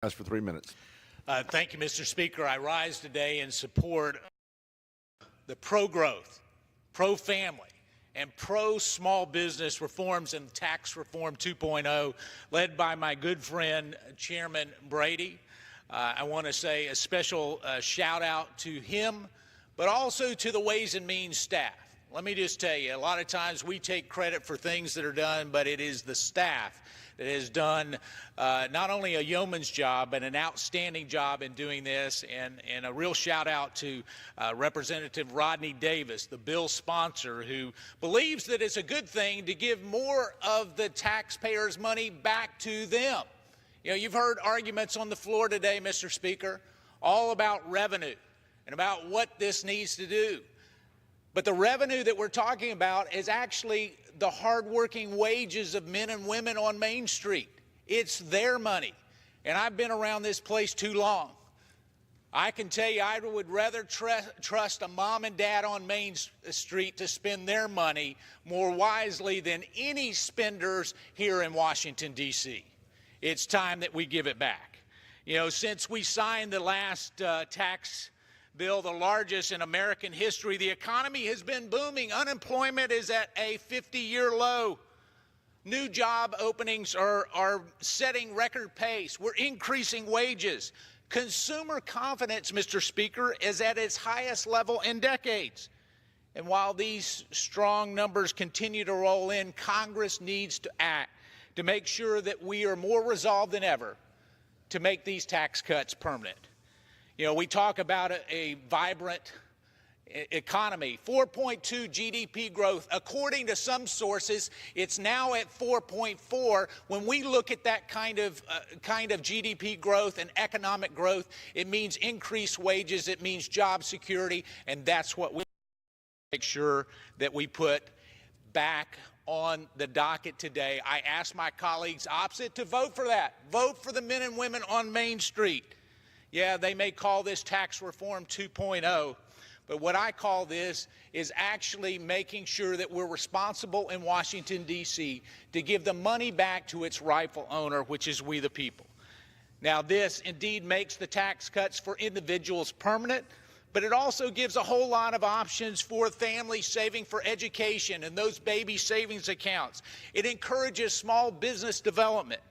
As for 3 minutes. Thank you, Mr. Speaker. I rise today in support of the pro-growth, pro-family, and pro-small business reforms and tax reform 2.0 led by my good friend, Chairman Brady. I want to say a special shout out to him, but also to the Ways and Means staff. Let me just tell you, a lot of times we take credit for things that are done, but it is the staff that has done not only a yeoman's job, but an outstanding job in doing this. And a real shout out to Representative Rodney Davis, the bill sponsor, who believes that it's a good thing to give more of the taxpayers' money back to them. You know, you've heard arguments on the floor today, Mr. Speaker, all about revenue and about what this needs to do. But the revenue that we're talking about is actually the hardworking wages of men and women on Main Street. It's their money. And I've been around this place too long. I can tell you I would rather trust a mom and dad on Main Street to spend their money more wisely than any spenders here in Washington, D.C. It's time that we give it back. You know, since we signed the last tax bill, the largest in American history, the economy has been booming. Unemployment is at a 50-year low. New job openings are setting record pace. We're increasing wages. Consumer confidence, Mr. Speaker, is at its highest level in decades. And while these strong numbers continue to roll in, Congress needs to act to make sure that we are more resolved than ever to make these tax cuts permanent. You know, we talk about a vibrant economy, 4.2 GDP growth. According to some sources, it's now at 4.4. When we look at that kind of GDP growth and economic growth, it means increased wages, it means job security, and that's what we make sure that we put back on the docket today. I ask my colleagues opposite to vote for that. Vote for the men and women on Main Street. Yeah, they may call this tax reform 2.0, but what I call this is actually making sure that we're responsible in Washington, D.C. to give the money back to its rightful owner, which is we the people. Now, this indeed makes the tax cuts for individuals permanent, but it also gives a whole lot of options for families saving for education and those baby savings accounts. It encourages small business development.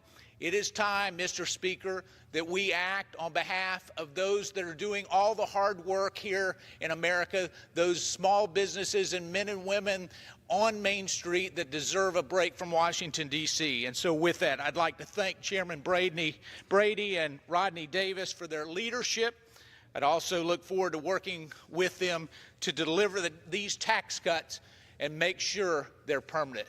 It is time, Mr. Speaker, that we act on behalf of those that are doing all the hard work here in America, those small businesses and men and women on Main Street that deserve a break from Washington, D.C. And so with that, I'd like to thank Chairman Brady and Rodney Davis for their leadership. I'd also look forward to working with them to deliver these tax cuts and make sure they're permanent.